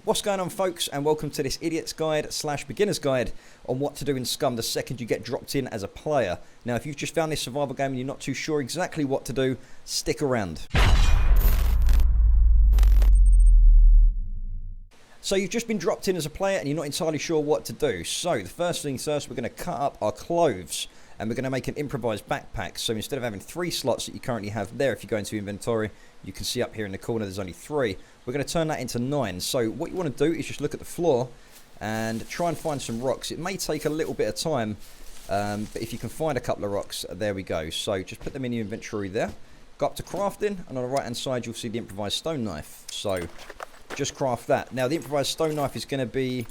What's going on, folks, and welcome to this idiot's guide / beginner's guide on what to do in Scum the second you get dropped in as a player. Now, if you've just found this survival game and you're not too sure exactly what to do, stick around. So you've just been dropped in as a player and you're not entirely sure what to do. So the first thing first, we're going to cut up our clothes and we're going to make an improvised backpack. So instead of having 3 slots that you currently have there, if you go into inventory, you can see up here in the corner there's only 3. We're going to turn that into 9. So what you want to do is just look at the floor and try and find some rocks. It may take a little bit of time, but if you can find a couple of rocks, there we go. So just put them in your inventory there. Go up to crafting, and on the right hand side you'll see the improvised stone knife. So just craft that. Now the improvised stone knife is going to be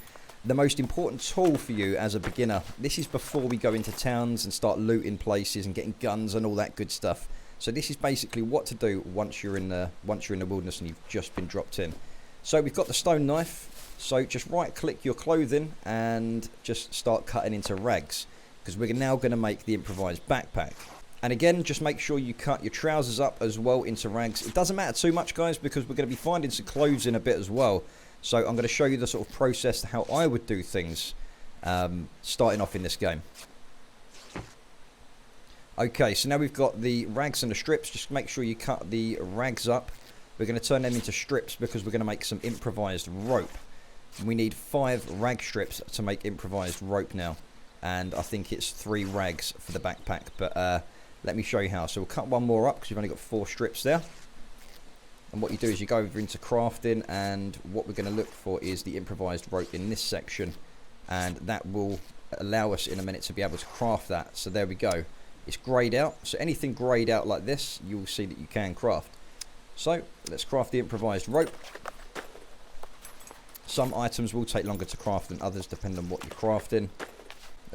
the most important tool for you as a beginner. This is before we go into towns and start looting places and getting guns and all that good stuff. So this is basically what to do once you're in the wilderness and you've just been dropped in. So we've got the stone knife. So just right click your clothing and just start cutting into rags, because we're now going to make the improvised backpack. And again, just make sure you cut your trousers up as well into rags. It doesn't matter too much, guys, because we're going to be finding some clothes in a bit as well. So I'm going to show you the sort of process to how I would do things starting off in this game. Okay, so now we've got the rags and the strips. Just make sure you cut the rags up. We're going to turn them into strips because we're going to make some improvised rope. We need 5 rag strips to make improvised rope now. And I think it's 3 rags for the backpack. But let me show you how. So we'll cut one more up because you've only got 4 strips there. And what you do is you go over into crafting, and what we're going to look for is the improvised rope in this section. And that will allow us in a minute to be able to craft that. So there we go. It's greyed out, so anything greyed out like this, you'll see that you can craft. So let's craft the improvised rope. Some items will take longer to craft than others, depending on what you're crafting.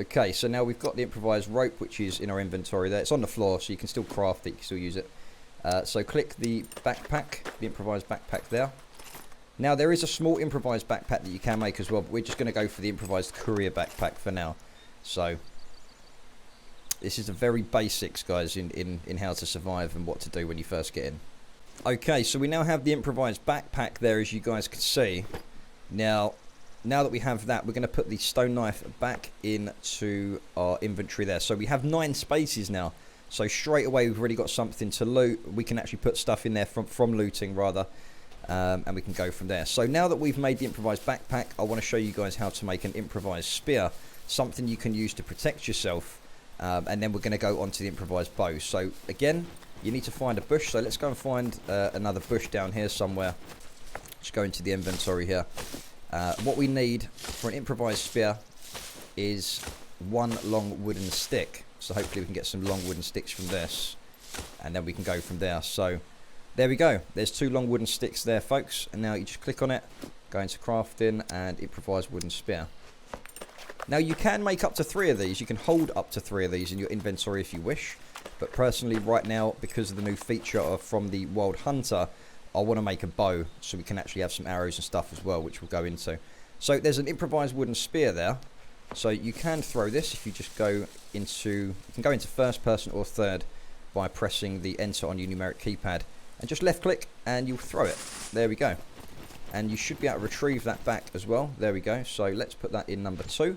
Okay, so now we've got the improvised rope, which is in our inventory there. It's on the floor, so you can still craft it, you can still use it. So click the backpack, the improvised backpack there. Now there is a small improvised backpack that you can make as well, but we're just going to go for the improvised courier backpack for now. So this is the very basics, guys, in how to survive and what to do when you first get in. Okay, so we now have the improvised backpack there, as you guys can see. Now that we have that, we're going to put the stone knife back into our inventory there. So we have 9 spaces now. So straight away we've already got something to loot. We can actually put stuff in there from looting, rather. And we can go from there. So now that we've made the improvised backpack, I want to show you guys how to make an improvised spear. Something you can use to protect yourself. And then we're going to go on to the improvised bow. So again, you need to find a bush. So let's go and find another bush down here somewhere. Just go into the inventory here. What we need for an improvised spear is 1 long wooden stick. So hopefully we can get some long wooden sticks from this, and then we can go from there. So there we go. There's 2 long wooden sticks there, folks. And now you just click on it, go into crafting, and improvise wooden spear. Now you can make up to 3 of these. You can hold up to 3 of these in your inventory if you wish. But personally, right now, because of the new feature from the Wild Hunter, I want to make a bow so we can actually have some arrows and stuff as well, which we'll go into. So there's an improvised wooden spear there. So you can throw this if you just go into, you can go into first person or third by pressing the enter on your numeric keypad. And just left click and you'll throw it. There we go. And you should be able to retrieve that back as well. There we go. So let's put that in number 2.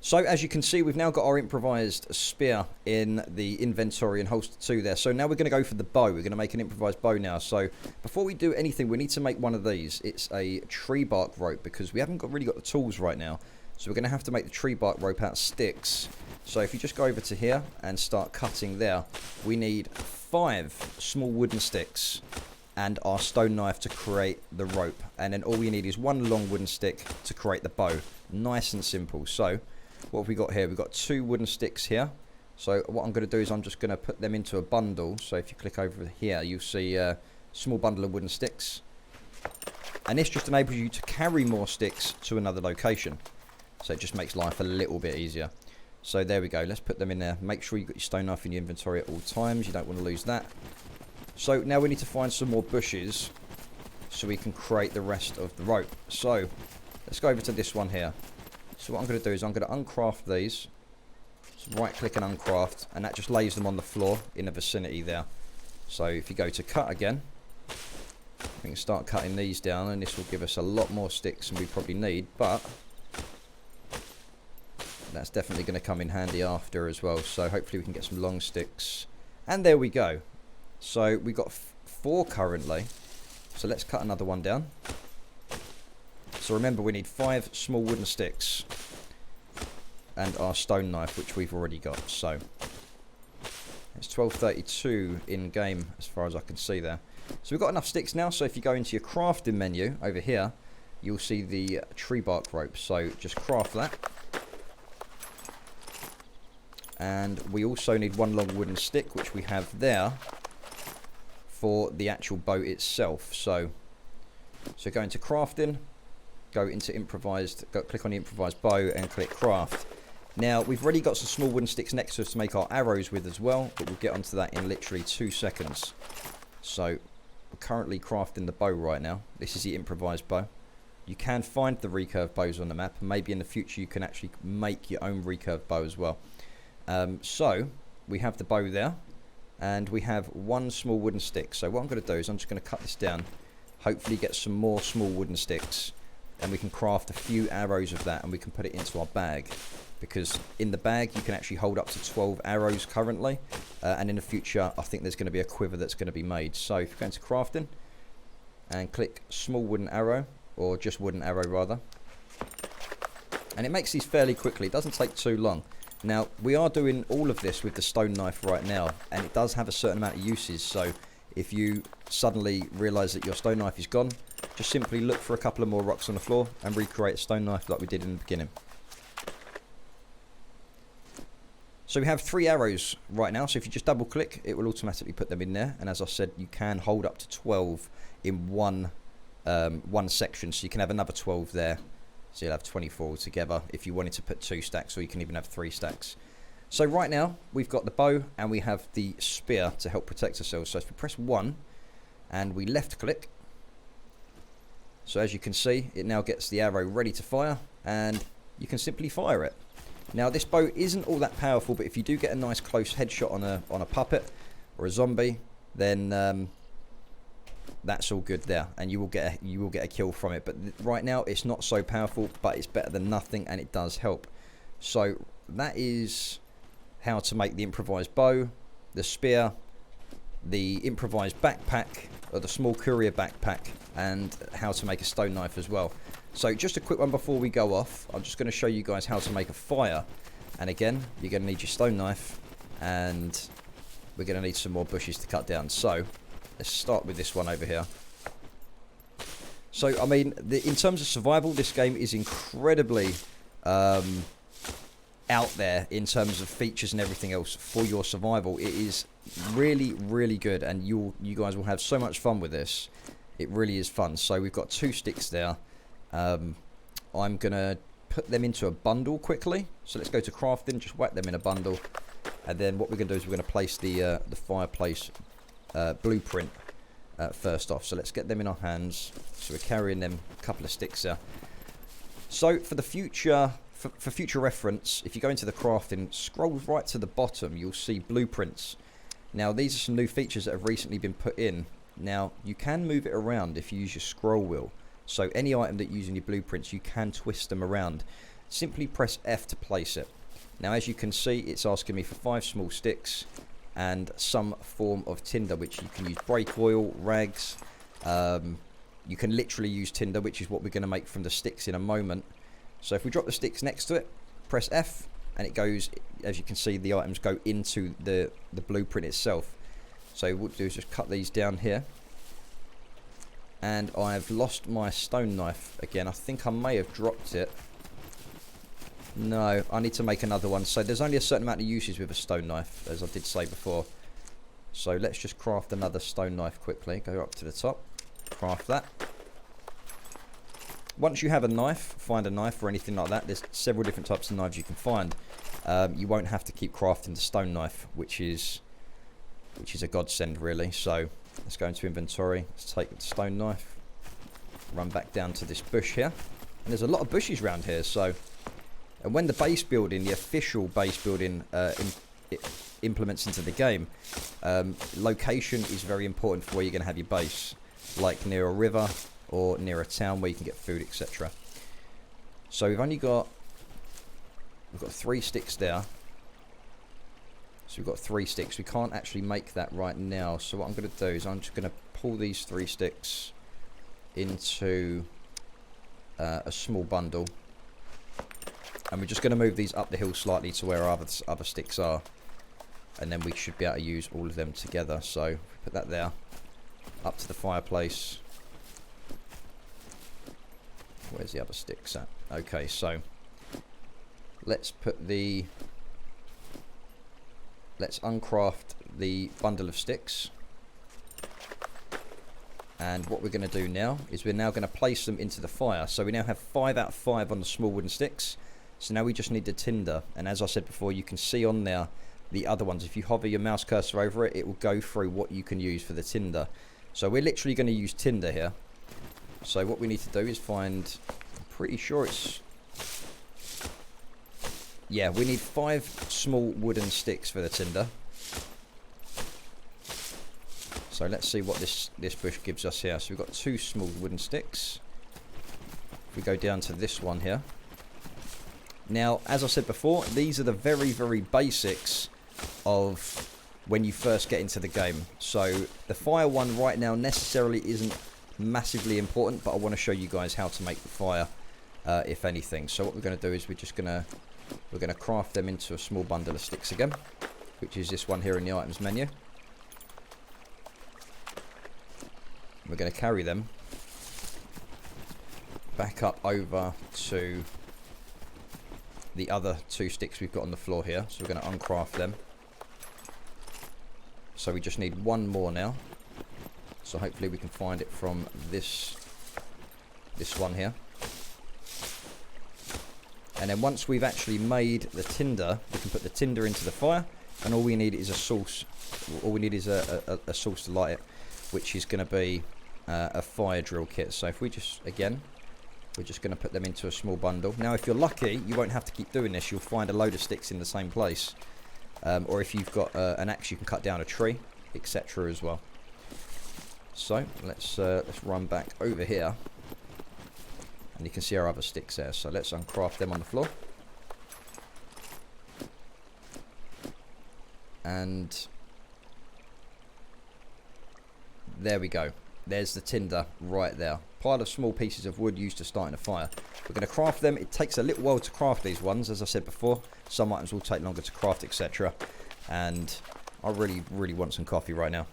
So as you can see, we've now got our improvised spear in the inventory in holster 2 there. So now we're going to go for the bow. We're going to make an improvised bow now. So before we do anything, we need to make one of these. It's a tree bark rope because we haven't really got the tools right now. So we're going to have to make the tree bark rope out of sticks. So if you just go over to here and start cutting there, we need 5 small wooden sticks and our stone knife to create the rope. And then all we need is 1 long wooden stick to create the bow. Nice and simple. So what have we got here? We've got 2 wooden sticks here. So what I'm going to do is I'm just going to put them into a bundle. So if you click over here, you'll see a small bundle of wooden sticks. And this just enables you to carry more sticks to another location. So it just makes life a little bit easier. So there we go. Let's put them in there. Make sure you've got your stone knife in your inventory at all times. You don't want to lose that. So now we need to find some more bushes so we can create the rest of the rope. So let's go over to this one here. So what I'm going to do is I'm going to uncraft these. So right click and uncraft, and that just lays them on the floor in the vicinity there. So if you go to cut again, We can start cutting these down, and this will give us a lot more sticks than we probably need, but that's definitely going to come in handy after as well. So hopefully we can get some long sticks. And there we go. So we've got 4 currently. So let's cut another one down. So remember, we need 5 small wooden sticks and our stone knife, which we've already got. So it's 12:32 in game as far as I can see there. So we've got enough sticks now. So if you go into your crafting menu over here, you'll see the tree bark rope. So just craft that. And we also need 1 long wooden stick, which we have there for the actual bow itself. So go into crafting, go into improvised, click on the improvised bow and click craft. Now we've already got some small wooden sticks next to us to make our arrows with as well, but we'll get onto that in literally 2 seconds. So we're currently crafting the bow right now. This is the improvised bow. You can find the recurve bows on the map, and maybe in the future you can actually make your own recurve bow as well. So we have the bow there, and we have 1 small wooden stick. So what I'm going to do is I'm just going to cut this down, hopefully get some more small wooden sticks, and we can craft a few arrows of that, and we can put it into our bag, because in the bag you can actually hold up to 12 arrows currently, and in the future I think there's going to be a quiver that's going to be made. So if you go into crafting and click small wooden arrow, or just wooden arrow rather, and it makes these fairly quickly. It doesn't take too long. Now we are doing all of this with the stone knife right now, and it does have a certain amount of uses. So if you suddenly realise that your stone knife is gone, just simply look for a couple of more rocks on the floor and recreate a stone knife like we did in the beginning. So we have 3 arrows right now, so if you just double click, it will automatically put them in there. And as I said, you can hold up to 12 in one section, so you can have another 12 there. So you'll have 24 altogether if you wanted to put 2 stacks, or you can even have 3 stacks. So right now we've got the bow and we have the spear to help protect ourselves. So if we press 1 and we left click, so as you can see, it now gets the arrow ready to fire, and you can simply fire it. Now this bow isn't all that powerful, but if you do get a nice close headshot on a puppet or a zombie, then that's all good there, and you will get a kill from it. But right now it's not so powerful, but it's better than nothing, and it does help. So that is how to make the improvised bow, the spear, the improvised backpack, or the small courier backpack, and how to make a stone knife as well. So just a quick one before we go off. I'm just going to show you guys how to make a fire. And again, you're going to need your stone knife, and we're going to need some more bushes to cut down. So let's start with this one over here. So I mean, in terms of survival, this game is incredibly out there in terms of features and everything else for your survival. It is really, really good, and you guys will have so much fun with this. It really is fun. So we've got 2 sticks there. I'm gonna put them into a bundle quickly. So let's go to crafting, just whack them in a bundle, and then what we're gonna do is we're gonna place the fireplace blueprint first off. So let's get them in our hands. So we're carrying them, a couple of sticks there. So for the future, for future reference, if you go into the crafting, scroll right to the bottom, you'll see blueprints. Now these are some new features that have recently been put in. Now you can move it around if you use your scroll wheel. So any item that you use in your blueprints, you can twist them around. Simply press F to place it. Now as you can see, it's asking me for 5 small sticks and some form of tinder, which you can use brake oil, rags. You can literally use tinder, which is what we're going to make from the sticks in a moment. So if we drop the sticks next to it, press F, and it goes, as you can see, the items go into the blueprint itself. So what we'll do is just cut these down here. And I've lost my stone knife again. I think I may have dropped it. No, I need to make another one. So there's only a certain amount of uses with a stone knife, as I did say before. So let's just craft another stone knife quickly. Go up to the top, craft that. Once you have a knife, find a knife or anything like that. There's several different types of knives you can find. You won't have to keep crafting the stone knife, which is a godsend really. So let's go into inventory. Let's take the stone knife, run back down to this bush here. And there's a lot of bushes around here. So, and when the base building, the official base building implements into the game, location is very important for where you're going to have your base. like near a river or near a town where you can get food, etc. So we've got 3 sticks there. So we've got 3 sticks. We can't actually make that right now. So what I'm going to do is I'm just going to pull these 3 sticks into a small bundle. And we're just going to move these up the hill slightly to where our other sticks are. And then we should be able to use all of them together. So put that there. Up to the fireplace. Where's the other sticks at? Okay, so let's uncraft the bundle of sticks. And what we're going to do now is we're now going to place them into the fire. So we now have 5 out of 5 on the small wooden sticks. So now we just need the tinder. And as I said before, you can see on there the other ones. If you hover your mouse cursor over it, it will go through what you can use for the tinder. So we're literally going to use tinder here. So what we need to do is find, I'm pretty sure it's, yeah, we need 5 small wooden sticks for the tinder. So let's see what this bush gives us here. So we've got 2 small wooden sticks. If we go down to this one here. Now, as I said before, these are the very, very basics of when you first get into the game. So the fire one right now necessarily isn't massively important, but I want to show you guys how to make the fire, if anything. So what we're going to do is we're going to craft them into a small bundle of sticks again, which is this one here in the items menu. We're going to carry them back up over to the other 2 sticks we've got on the floor here. So we're going to uncraft them. So we just need 1 more now. So hopefully we can find it from this one here. And then once we've actually made the tinder, we can put the tinder into the fire, and all we need is a source. All we need is a source to light it, which is going to be a fire drill kit. So if we just, again, we're just going to put them into a small bundle. Now if you're lucky, you won't have to keep doing this. You'll find a load of sticks in the same place. Or if you've got an axe, you can cut down a tree, etc. as well. So let's run back over here. And you can see our other sticks there. So let's uncraft them on the floor. And there we go. There's the tinder right there. Pile of small pieces of wood used to start a fire. We're going to craft them. It takes a little while to craft these ones, as I said before. Some items will take longer to craft, etc. And I really, really want some coffee right now.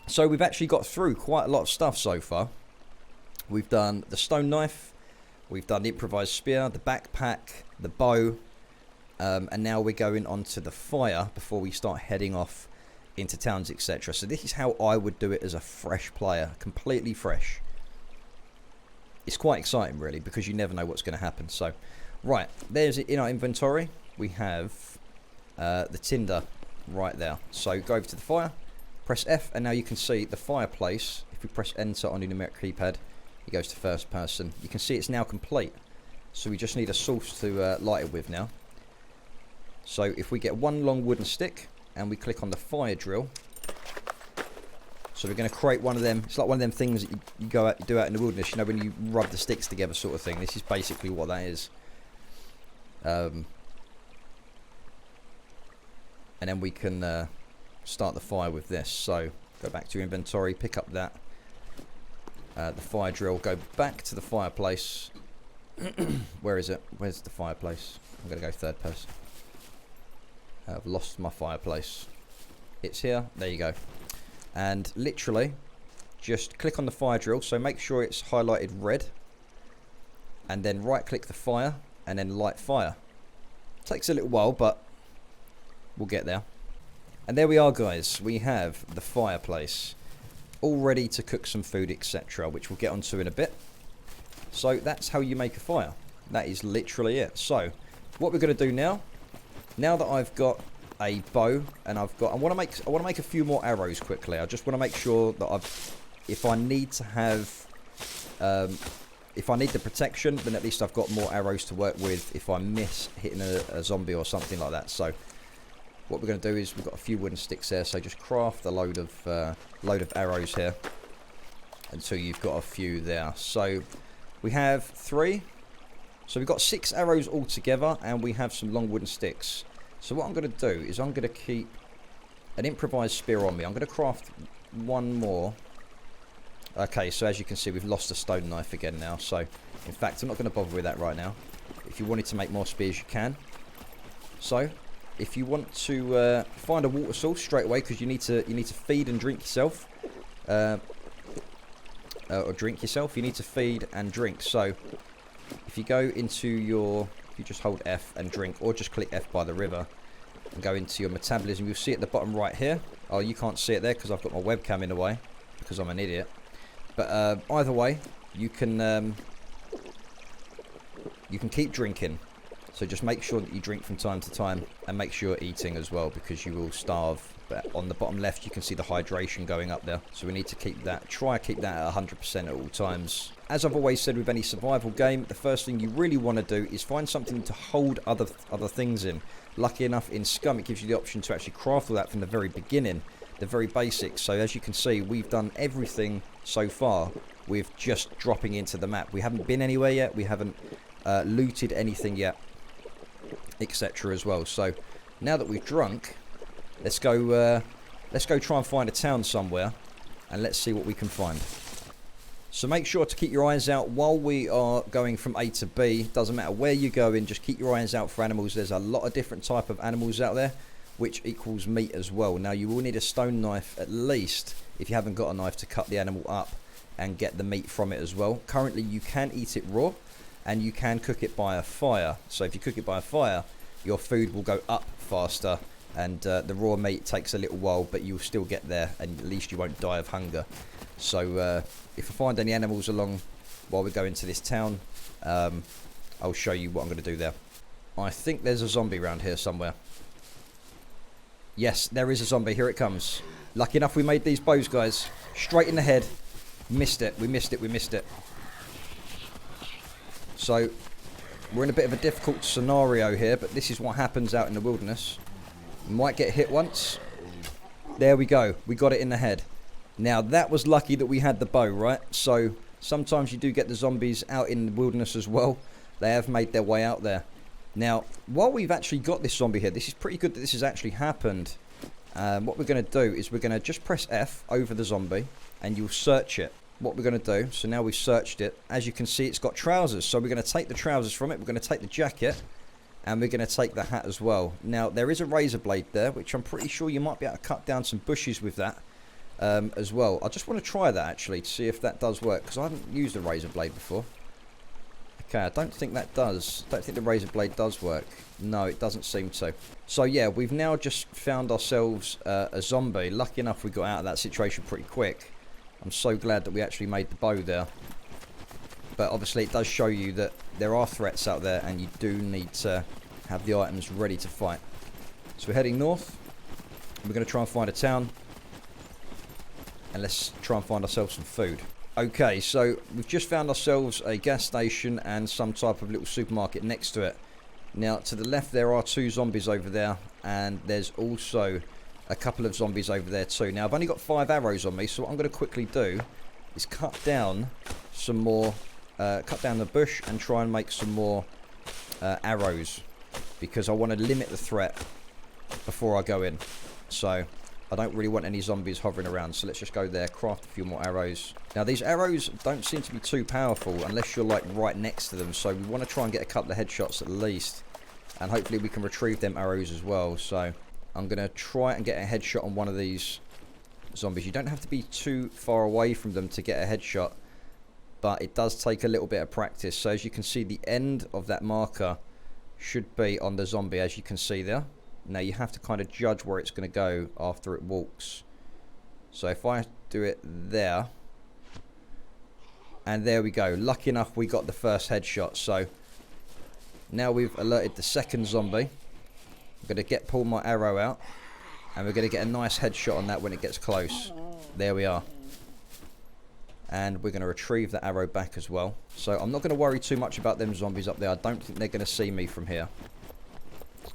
So we've actually got through quite a lot of stuff so far. We've done the stone knife. We've done the improvised spear, the backpack, the bow. And now we're going on to the fire before we start heading off into towns, etc. So this is how I would do it as a fresh player, completely fresh. It's quite exciting really, because you never know what's going to happen. So right, there's it in our inventory. We have the tinder right there. So go over to the fire, press F, and now you can see the fireplace. If we press enter on the numeric keypad, it goes to first person. You can see it's now complete. So we just need a source to light it with now. So if we get 1 long wooden stick and we click on the fire drill, so we're going to create one of them. It's like one of them things that you go out, you do out in the wilderness, you know, when you rub the sticks together sort of thing. This is basically what that is. And then we can start the fire with this. So go back to your inventory, pick up that the fire drill, go back to the fireplace. Where is it? Where's the fireplace? I'm going to go third person. I've lost my fireplace. It's here. There you go. And literally just click on the fire drill. So make sure it's highlighted red. And then right click the fire and then light fire. Takes a little while, but we'll get there. And there we are, guys. We have the fireplace all ready to cook some food, etc., which we'll get onto in a bit. So that's how you make a fire. That is literally it. So what we're going to do now that I've got a bow and I want to make a few more arrows quickly. I just want to make sure that if I need to have if I need the protection, then at least I've got more arrows to work with if I miss hitting a zombie or something like that. So what we're going to do is we've got a few wooden sticks there, so just craft a load of arrows here until you've got a few there. So we have 3. So we've got 6 arrows altogether, and we have some long wooden sticks. So what I'm going to do is I'm going to keep an improvised spear on me. I'm going to craft one more. Okay, so as you can see, we've lost a stone knife again now. So, in fact, I'm not going to bother with that right now. If you wanted to make more spears, you can. So, if you want to find a water source straight away, because you need to feed and drink yourself, or drink yourself, you need to feed and drink. So, if you go into your, you just hold F and drink, or just click F by the river and go into your metabolism, you'll see at the bottom right here. Oh, you can't see it there because I've got my webcam in the way, because I'm an idiot. But either way, you can keep drinking. So just make sure that you drink from time to time, and make sure you're eating as well, because you will starve. But on the bottom left, you can see the hydration going up there. So we need to keep that, try to keep that at 100% at all times. As I've always said with any survival game, the first thing you really want to do is find something to hold other things in. Lucky enough, in Scum, it gives you the option to actually craft all that from the very beginning, the very basics. So as you can see, we've done everything so far with just dropping into the map. We haven't been anywhere yet. We haven't looted anything yet, etc. as well. So now that we've drunk, let's go try and find a town somewhere, and let's see what we can find. So make sure to keep your eyes out while we are going from A to B. Doesn't matter where you go in, just keep your eyes out for animals. There's a lot of different type of animals out there, which equals meat as well. Now you will need a stone knife at least, if you haven't got a knife, to cut the animal up and get the meat from it as well. Currently you can eat it raw, and you can cook it by a fire. So if you cook it by a fire, your food will go up faster, and the raw meat takes a little while, but you'll still get there, and at least you won't die of hunger. So if I find any animals along while we go into this town, I'll show you what I'm going to do there. I think there's a zombie around here somewhere. Yes, there is a zombie. Here it comes. Lucky enough we made these bows, guys. Straight in the head. Missed it. We missed it. We missed it. So we're in a bit of a difficult scenario here, but this is what happens out in the wilderness. We might get hit once. There we go. We got it in the head. Now that was lucky that we had the bow, right? So sometimes you do get the zombies out in the wilderness as well. They have made their way out there. Now, while we've actually got this zombie here, this is pretty good that this has actually happened. What we're going to do is we're going to just press F over the zombie, and you'll search it. What we're going to do, so now we've searched it, as you can see, it's got trousers. So we're going to take the trousers from it, we're going to take the jacket, and we're going to take the hat as well. Now, there is a razor blade there, which I'm pretty sure you might be able to cut down some bushes with that as well. I just want to try that, actually, to see if that does work, because I haven't used a razor blade before. Okay, I don't think that does. I don't think the razor blade does work. No, it doesn't seem to. So yeah, we've now just found ourselves a zombie. Lucky enough we got out of that situation pretty quick. I'm so glad that we actually made the bow there. But obviously it does show you that there are threats out there, and you do need to have the items ready to fight. So we're heading north. We're going to try and find a town. And let's try and find ourselves some food. Okay, so we've just found ourselves a gas station and some type of little supermarket next to it. Now, to the left there are 2 zombies over there, and there's also a couple of zombies over there too. Now, I've only got 5 arrows on me, so what I'm going to quickly do is cut down some more, cut down the bush and try and make some more arrows, because I want to limit the threat before I go in. So I don't really want any zombies hovering around, so let's just go there, craft a few more arrows. Now, these arrows don't seem to be too powerful unless you're like right next to them, so we want to try and get a couple of headshots at least, and hopefully we can retrieve them arrows as well. So I'm going to try and get a headshot on one of these zombies. You don't have to be too far away from them to get a headshot, but it does take a little bit of practice. So as you can see, the end of that marker should be on the zombie, as you can see there. Now you have to kind of judge where it's going to go after it walks. So if I do it there, and there we go. Lucky enough we got the first headshot. So now we've alerted the second zombie. I'm going to pull my arrow out, and we're going to get a nice headshot on that when it gets close. There we are. And we're going to retrieve the arrow back as well. So I'm not going to worry too much about them zombies up there. I don't think they're going to see me from here.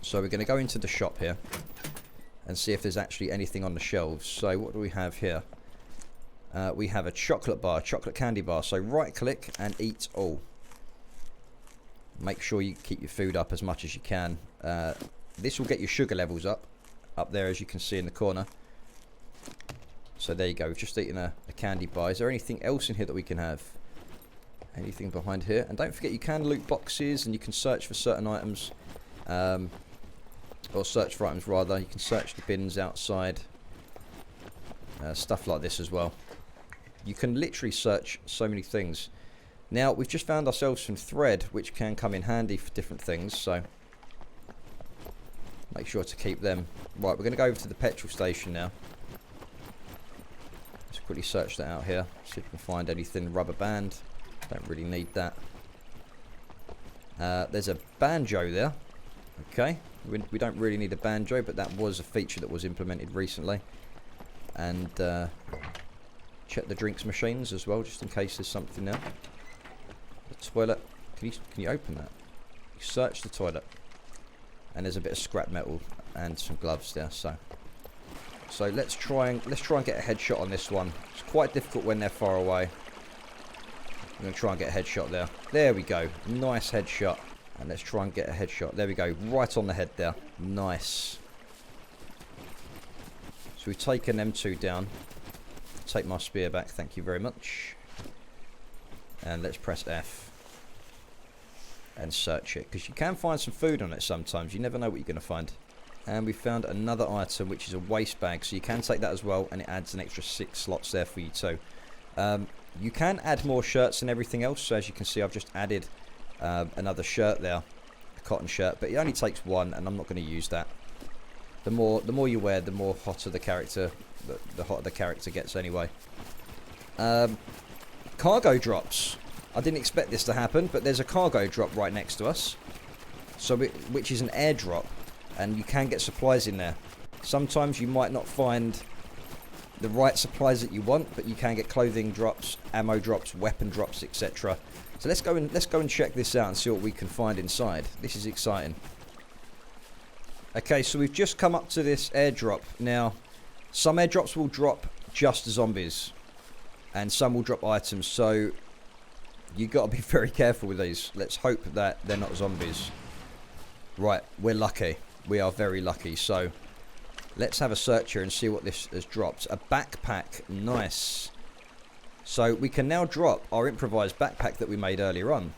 So we're going to go into the shop here. and see if there's actually anything on the shelves. So what do we have here? We have a chocolate bar, chocolate candy bar. So right click and eat all. Make sure you keep your food up as much as you can. This will get your sugar levels up there, as you can see in the corner. So there you go, we've just eaten a candy bar. Is there anything else in here that we can have? Anything behind here? And don't forget, you can loot boxes and you can search for certain items. Or search for items rather. You can search the bins outside. Stuff like this as well. You can literally search so many things. Now, we've just found ourselves some thread, which can come in handy for different things, so make sure to keep them. Right, we're going to go over to the petrol station now. Let's quickly search that out here, see if we can find anything. Rubber band, don't really need that. There's a banjo there. Okay, we don't really need a banjo, but that was a feature that was implemented recently. And check the drinks machines as well, just in case there's something there. The toilet, can you open that? You search the toilet, and there's a bit of scrap metal and some gloves there. So let's try and get a headshot on this one. It's quite difficult when they're far away. I'm going to try and get a headshot there. There we go, nice headshot. And let's try and get a headshot. There we go, right on the head there. Nice. So we've taken them two down. Take my spear back, thank you very much. And let's press F and search it, because you can find some food on it sometimes. You never know what you're going to find. And we found another item, which is a waste bag, so you can take that as well, and it adds an extra 6 slots there for you too. You can add more shirts and everything else. So as you can see, I've just added another shirt there, a cotton shirt, but it only takes one, and I'm not going to use that. The more you wear, the more hotter the character, the hotter the character gets anyway. Cargo drops. I didn't expect this to happen, but there's a cargo drop right next to us. So which is an airdrop, and you can get supplies in there. Sometimes you might not find the right supplies that you want, but you can get clothing drops, ammo drops, weapon drops, etc. So let's go and check this out and see what we can find inside. This is exciting. Okay, so we've just come up to this airdrop. Now, some airdrops will drop just zombies, and some will drop items, so you've got to be very careful with these. Let's hope that they're not zombies. Right, we're lucky. We are very lucky. So let's have a search here and see what this has dropped. A backpack. Nice. So we can now drop our improvised backpack that we made earlier on.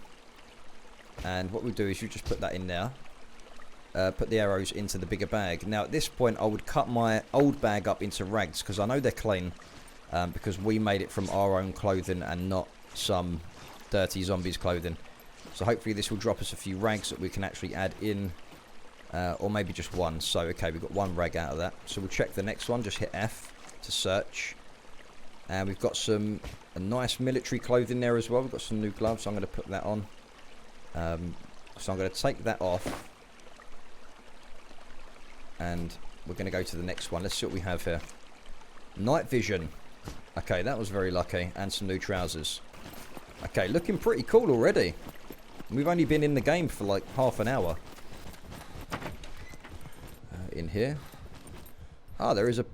And what we do is you just put that in there. Put the arrows into the bigger bag. Now at this point I would cut my old bag up into rags, because I know they're clean. Because we made it from our own clothing and not some dirty zombies clothing. So hopefully this will drop us a few rags that we can actually add in, or maybe just one. So okay, we've got one rag out of that, so we'll check the next one. Just hit F to search, and we've got a nice military clothing there as well. We've got some new gloves, so I'm going to put that on. So I'm going to take that off, and we're going to go to the next one. Let's see what we have here. Night vision. Okay, that was very lucky. And some new trousers. Okay, looking pretty cool already. We've only been in the game for like half an hour. In here. Ah, there is a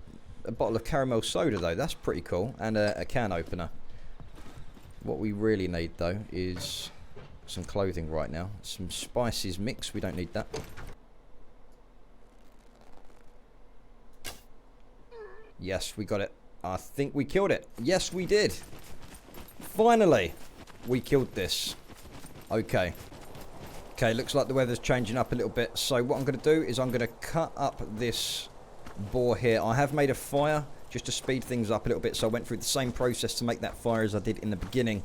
bottle of caramel soda though. That's pretty cool. And a can opener. What we really need though is some clothing right now. Some spices mix. We don't need that. Yes, we got it. I think we killed it. Yes, we did. Finally, we killed this. Okay. Okay, looks like the weather's changing up a little bit. So what I'm going to do is I'm going to cut up this boar here. I have made a fire just to speed things up a little bit. So I went through the same process to make that fire as I did in the beginning.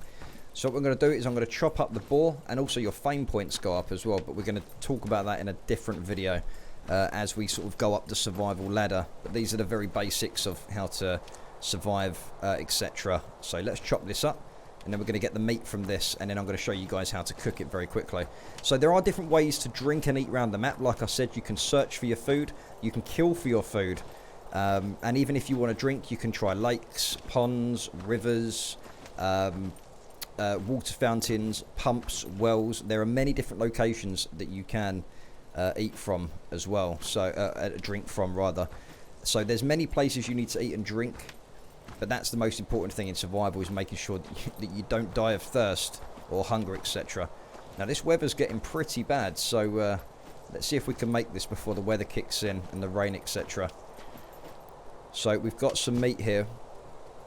So what I'm going to do is I'm going to chop up the boar, and also your fame points go up as well. But we're going to talk about that in a different video. As we sort of go up the survival ladder. But these are the very basics of how to survive, etc. So let's chop this up, and then we're going to get the meat from this, and then I'm going to show you guys how to cook it very quickly. So there are different ways to drink and eat around the map. Like I said, you can search for your food, you can kill for your food, and even if you want to drink, you can try lakes, ponds, rivers, water fountains, pumps, wells. There are many different locations that you can eat from as well, so drink from rather. So there's many places you need to eat and drink, but that's the most important thing in survival, is making sure that you don't die of thirst or hunger, etc. Now this weather's getting pretty bad, so let's see if we can make this before the weather kicks in and the rain, etc. So we've got some meat here.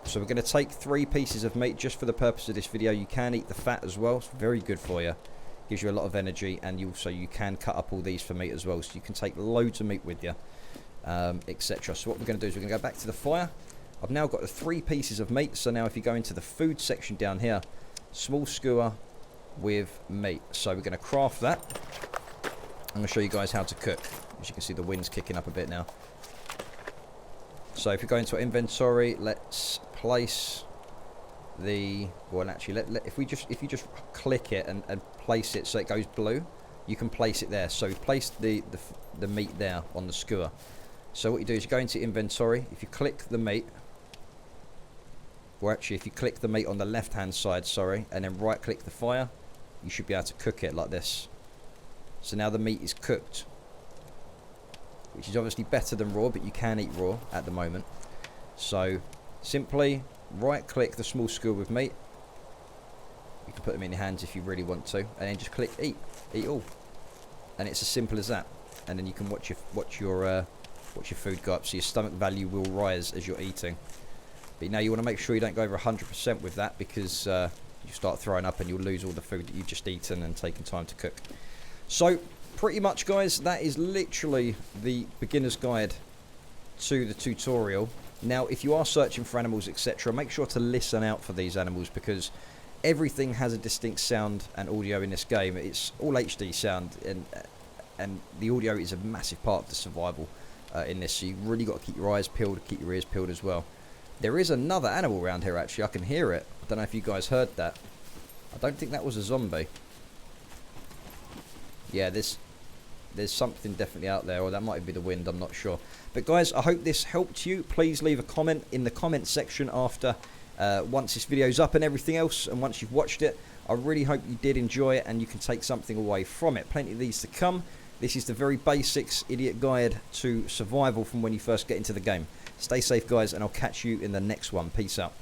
So we're going to take 3 pieces of meat just for the purpose of this video. You can eat the fat as well. It's very good for you. Gives you a lot of energy, and you can cut up all these for meat as well. So you can take loads of meat with you, etc. So what we're going to do is we're going to go back to the fire. I've now got the 3 pieces of meat. So now if you go into the food section down here, small skewer with meat. So we're going to craft that. I'm going to show you guys how to cook. As you can see, the wind's kicking up a bit now. So if we go into our inventory, let's place the, well actually if you just click it and place it so it goes blue, you can place it there. So we placed the meat there on the skewer. So what you do is you go into inventory. If you click the meat, or actually if you click the meat on the left hand side, sorry, and then right click the fire, you should be able to cook it like this. So now the meat is cooked, which is obviously better than raw, but you can eat raw at the moment. So simply right click the small skewer with meat. You can put them in your hands if you really want to, and then just click eat all, and it's as simple as that. And then you can watch your food go up, so your stomach value will rise as you're eating. But now you want to make sure you don't go over 100% with that, because you start throwing up and you'll lose all the food that you've just eaten and taken time to cook. So pretty much, guys, that is literally the beginner's guide to the tutorial. Now if you are searching for animals, etc., make sure to listen out for these animals, because everything has a distinct sound and audio in this game. It's all HD sound, and the audio is a massive part of the survival in this, so you've really got to keep your eyes peeled, keep your ears peeled as well. There is another animal around here, actually. I can hear it. I don't know if you guys heard that. I don't think that was a zombie. Yeah, there's something definitely out there, or that might be the wind, I'm not sure. But guys, I hope this helped you. Please leave a comment in the comment section after once this video's up and everything else, and once you've watched it. I really hope you did enjoy it and you can take something away from it. Plenty of these to come. This is the very basics idiot guide to survival from when you first get into the game. Stay safe, guys, and I'll catch you in the next one. Peace out.